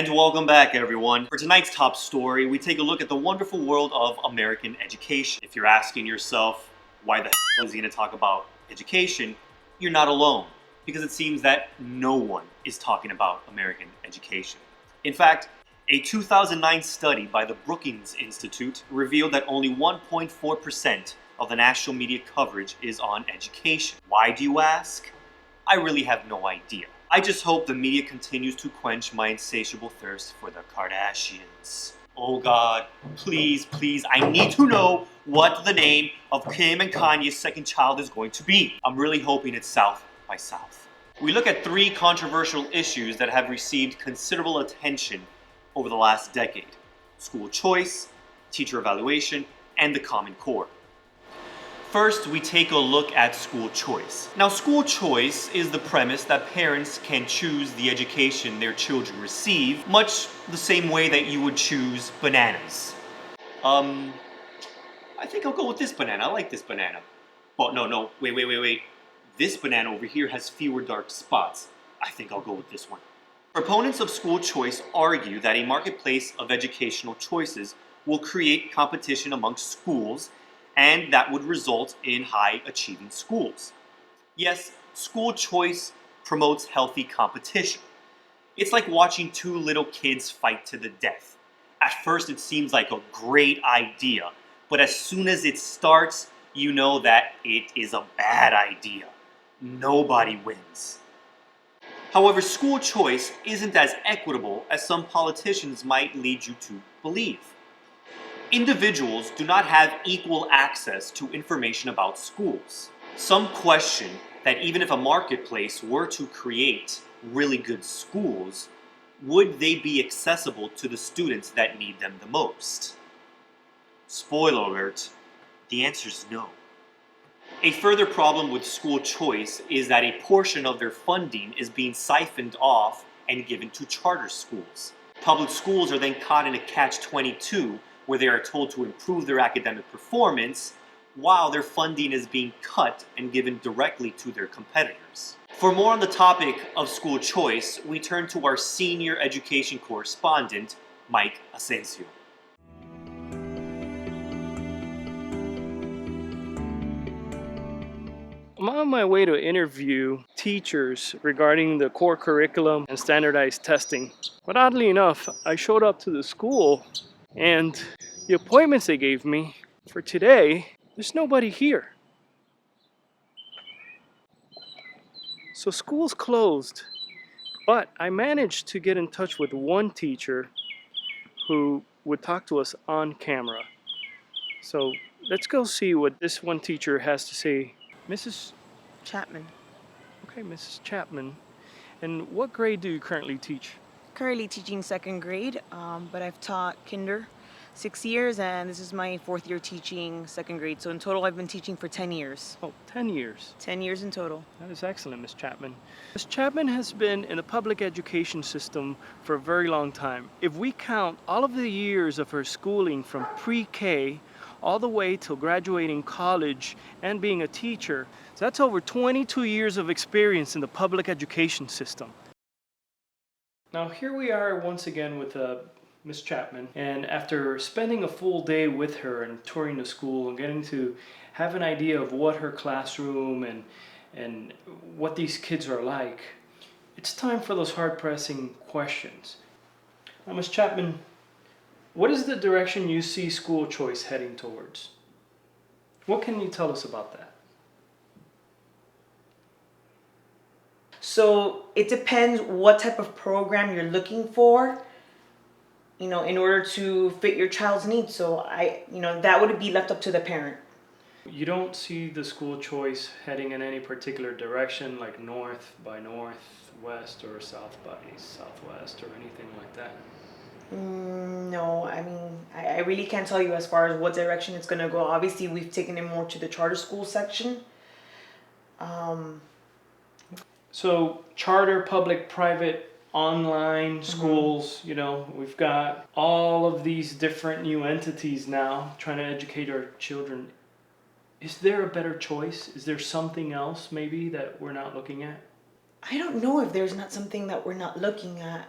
And welcome back, everyone. For tonight's top story, we take a look at the wonderful world of American education. If you're asking yourself, why the hell is he going to talk about education? You're not alone, because it seems that no one is talking about American education. In fact, a 2009 study by the Brookings Institute revealed that only 1.4% of the national media coverage is on education. Why, do you ask? I really have no idea. I just hope the media continues to quench my insatiable thirst for the Kardashians. Oh God, please, please, I need to know what the name of Kim and Kanye's second child is going to be. I'm really hoping it's South by South. We look at three controversial issues that have received considerable attention over the last decade: school choice, teacher evaluation, and the Common Core. First, we take a look at school choice. Now, school choice is the premise that parents can choose the education their children receive, much the same way that you would choose bananas. I think I'll go with this banana. I like this banana. But no, wait. This banana over here has fewer dark spots. I think I'll go with this one. Proponents of school choice argue that a marketplace of educational choices will create competition amongst schools, and that would result in high-achieving schools. Yes, school choice promotes healthy competition. It's like watching two little kids fight to the death. At first it seems like a great idea, but as soon as it starts, you know that it is a bad idea. Nobody wins. However, school choice isn't as equitable as some politicians might lead you to believe. Individuals do not have equal access to information about schools. Some question that even if a marketplace were to create really good schools, would they be accessible to the students that need them the most? Spoiler alert, the answer is no. A further problem with school choice is that a portion of their funding is being siphoned off and given to charter schools. Public schools are then caught in a catch-22 where they are told to improve their academic performance while their funding is being cut and given directly to their competitors. For more on the topic of school choice, we turn to our senior education correspondent, Mike Asensio. I'm on my way to interview teachers regarding the core curriculum and standardized testing. But oddly enough, I showed up to the school and the appointments they gave me for today, there's nobody here. So school's closed, but I managed to get in touch with one teacher who would talk to us on camera. So let's go see what this one teacher has to say. Mrs. Chapman. Okay, Mrs. Chapman. And what grade do you currently teach? Currently teaching second grade, but I've taught kinder 6 years, and this is my 4th year teaching second grade. So in total, I've been teaching for 10 years. Oh, 10 years. 10 years in total. That is excellent, Ms. Chapman. Ms. Chapman has been in the public education system for a very long time. If we count all of the years of her schooling from pre-K all the way till graduating college and being a teacher, so that's over 22 years of experience in the public education system. Now here we are once again with Ms. Chapman, and after spending a full day with her and touring the school and getting to have an idea of what her classroom and what these kids are like, it's time for those hard-pressing questions. Now, Ms. Chapman, what is the direction you see school choice heading towards? What can you tell us about that? So it depends what type of program you're looking for, in order to fit your child's needs. So that would be left up to the parent. You don't see the school choice heading in any particular direction, like north by northwest or south by southwest or anything like that? No, I really can't tell you as far as what direction it's going to go. Obviously, we've taken it more to the charter school section. So charter, public, private, online schools, we've got all of these different new entities now trying to educate our children. Is there a better choice? Is there something else maybe that we're not looking at? I don't know if there's not something that we're not looking at.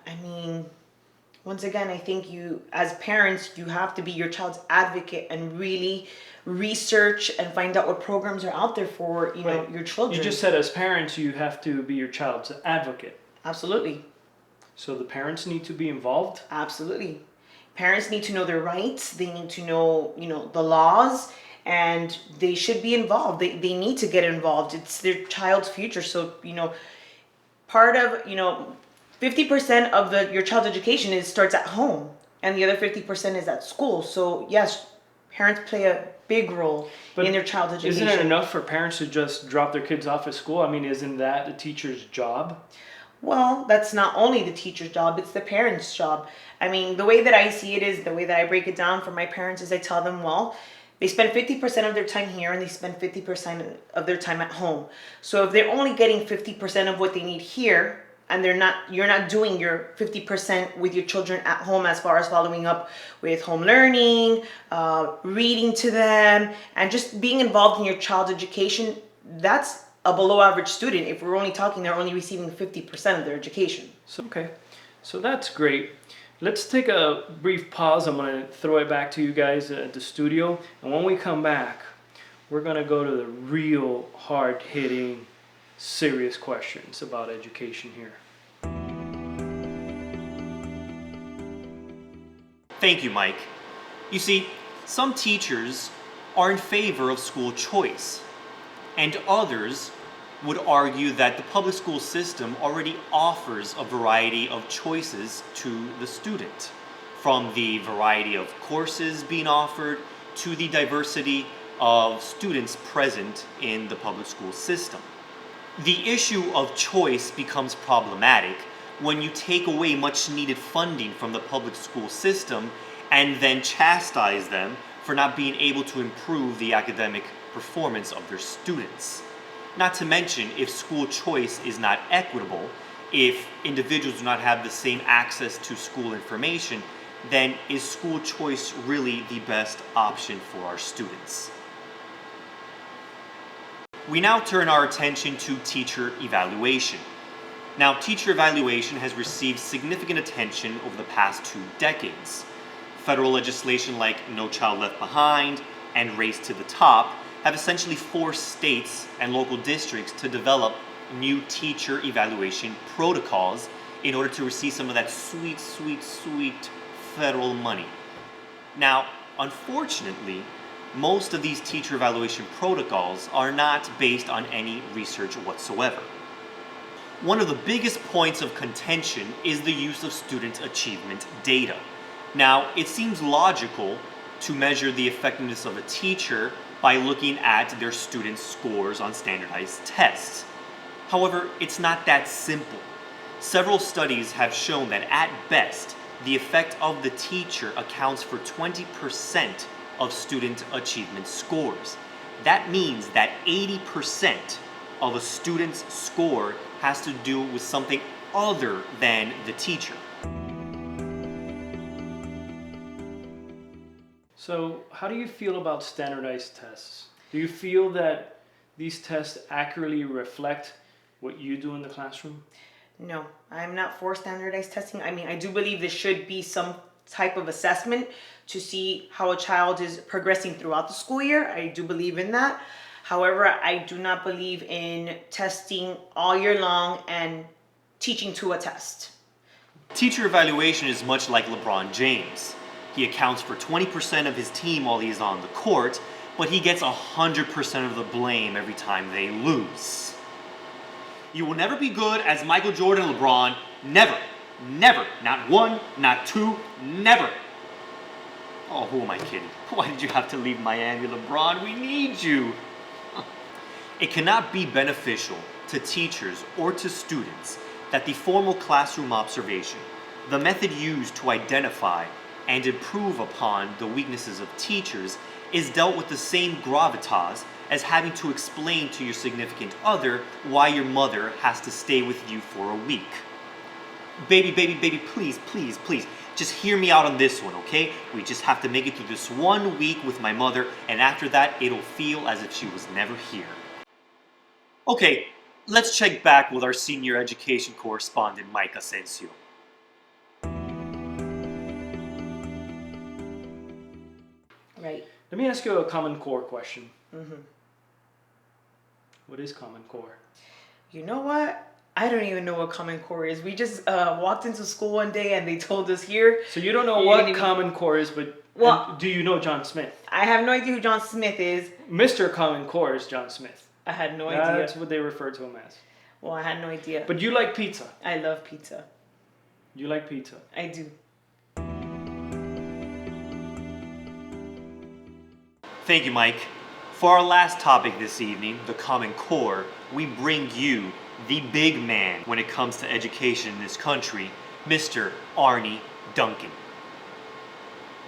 Once again, I think you, as parents, you have to be your child's advocate and really research and find out what programs are out there for, you know, Right. your children. You just said as parents, you have to be your child's advocate. Absolutely. So the parents need to be involved? Absolutely. Parents need to know their rights. They need to know, you know, the laws, and they should be involved. They need to get involved. It's their child's future. So, you know, part of, you know, 50% of your child's education starts at home, and the other 50% is at school. So yes, parents play a big role But in their child's education. Isn't it enough for parents to just drop their kids off at school? I mean, isn't that the teacher's job? Well, that's not only the teacher's job, it's the parents' job. I mean, the way that I see it is, the way that I break it down for my parents is I tell them, well, they spend 50% of their time here and they spend 50% of their time at home. So if they're only getting 50% of what they need here, and you're not doing your 50% with your children at home, as far as following up with home learning, reading to them, and just being involved in your child's education, that's a below average student. If we're only talking they're only receiving 50% of their education. So, okay, so that's great. Let's take a brief pause. I'm going to throw it back to you guys at the studio. And when we come back, we're going to go to the real hard-hitting, serious questions about education here. Thank you, Mike. You see, some teachers are in favor of school choice, and others would argue that the public school system already offers a variety of choices to the student, from the variety of courses being offered to the diversity of students present in the public school system. The issue of choice becomes problematic when you take away much needed funding from the public school system and then chastise them for not being able to improve the academic performance of their students. Not to mention, if school choice is not equitable, if individuals do not have the same access to school information, then is school choice really the best option for our students? We now turn our attention to teacher evaluation. Now, teacher evaluation has received significant attention over the past 2 decades. Federal legislation like No Child Left Behind and Race to the Top have essentially forced states and local districts to develop new teacher evaluation protocols in order to receive some of that sweet, sweet, sweet federal money. Now, unfortunately, most of these teacher evaluation protocols are not based on any research whatsoever. One of the biggest points of contention is the use of student achievement data. Now, it seems logical to measure the effectiveness of a teacher by looking at their students' scores on standardized tests. However, it's not that simple. Several studies have shown that at best, the effect of the teacher accounts for 20% of student achievement scores. That means that 80% of a student's score has to do with something other than the teacher. So, how do you feel about standardized tests? Do you feel that these tests accurately reflect what you do in the classroom? No, I'm not for standardized testing. I mean, I do believe there should be some type of assessment to see how a child is progressing throughout the school year. I do believe in that. However, I do not believe in testing all year long and teaching to a test. Teacher evaluation is much like LeBron James. He accounts for 20% of his team while he is on the court, but he gets 100% of the blame every time they lose. You will never be good as Michael Jordan and LeBron. Never. Never. Not one, not two, never. Oh, who am I kidding? Why did you have to leave Miami, LeBron? We need you. It cannot be beneficial to teachers or to students that the formal classroom observation, the method used to identify and improve upon the weaknesses of teachers, is dealt with the same gravitas as having to explain to your significant other why your mother has to stay with you for a week. Baby, please, please, please, just hear me out on this one, okay? We just have to make it through this 1 week with my mother, and after that, it'll feel as if she was never here. Okay, let's check back with our senior education correspondent, Mike Asensio. Let me ask you a Common Core question. Mm-hmm. What is Common Core? You know what? I don't even know what Common Core is. We just walked into school one day and they told us here. So you don't know You're what gonna be- Common Core is, but Well- do you know John Smith? I have no idea who John Smith is. Mr. Common Core is John Smith. I had no idea. That's what they refer to him as. Well, I had no idea. But you like pizza. I love pizza. You like pizza. I do. Thank you, Mike. For our last topic this evening, the Common Core, we bring you the big man when it comes to education in this country, Mr. Arnie Duncan.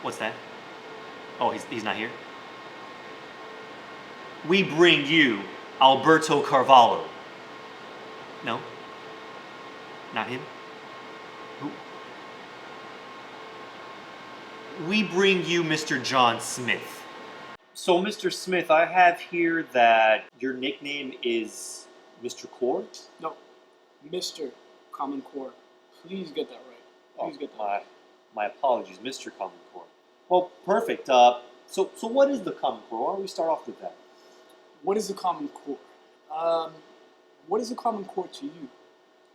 What's that? Oh, he's not here? We bring you Alberto Carvalho. No? Not him? Who? We bring you Mr. John Smith. So, Mr. Smith, I have here that your nickname is Mr. Core. No, Mr. Common Core. Please get that right. Please get that my, right. my apologies, Mr. Common Core. Well, perfect. So what is the Common Core? Why don't we start off with that? What is the Common Core? What is the Common Core to you?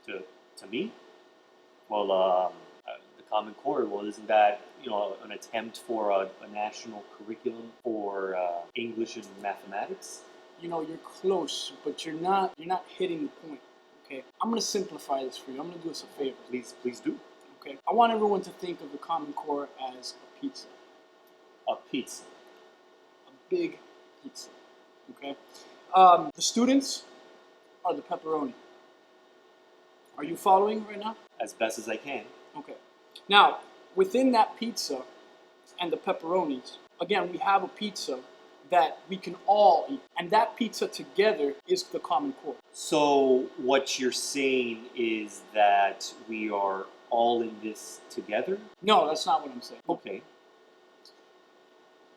To me? Well, the Common Core, well, isn't that, an attempt for a national curriculum for English and mathematics? You're close, but you're not hitting the point. Okay, I'm gonna simplify this for you. I'm gonna do us a favor. Please do. Okay, I want everyone to think of the Common Core as a pizza, A pizza. a big pizza. Okay, the students are the pepperoni. Are you following right now? As best as I can. Okay. Now, within that pizza and the pepperonis, again, we have a pizza that we can all eat. And that pizza together is the Common Core. So what you're saying is that we are all in this together? No, that's not what I'm saying. Okay.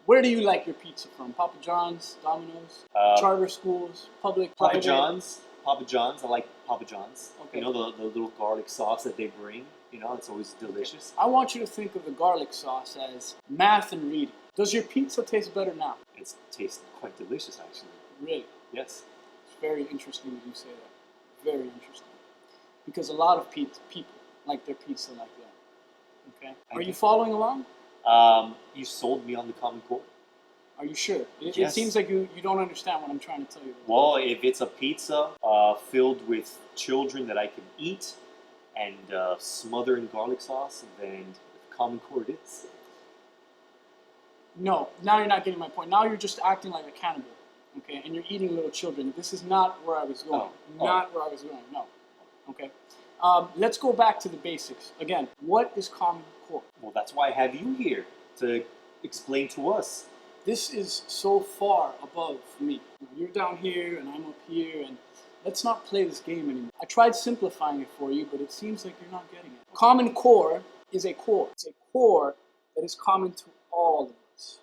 Where do you like your pizza from? Papa John's, Domino's, charter schools, public, Papa private? John's. Papa John's. I like Papa John's. Okay. The little garlic sauce that they bring. It's always delicious. I want you to think of the garlic sauce as math and reading. Does your pizza taste better now? It tastes quite delicious, actually. Really? Yes. It's very interesting that you say that. Very interesting. Because a lot of people like their pizza like that. Okay? Are you following along? You sold me on the Common Core. Are you sure? It Yes. seems like you don't understand what I'm trying to tell you. Well, if it's a pizza filled with children that I can eat and smother in garlic sauce, then the Common Core it is. No, now you're not getting my point. Now you're just acting like a cannibal, okay? And you're eating little children. This is not where I was going. Not where I was going, no. Okay? Let's go back to the basics. Again, what is Common Core? Well, that's why I have you here to explain to us. This is so far above me. You're down here and I'm up here, and let's not play this game anymore. I tried simplifying it for you, but it seems like you're not getting it. Common Core is a core. It's a core that is common to all of us.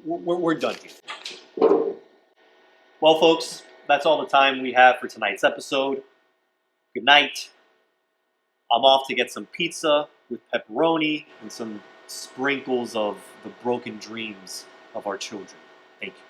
We're done here. Well, folks, that's all the time we have for tonight's episode. Good night. I'm off to get some pizza with pepperoni and some sprinkles of the broken dreams of our children. Thank you.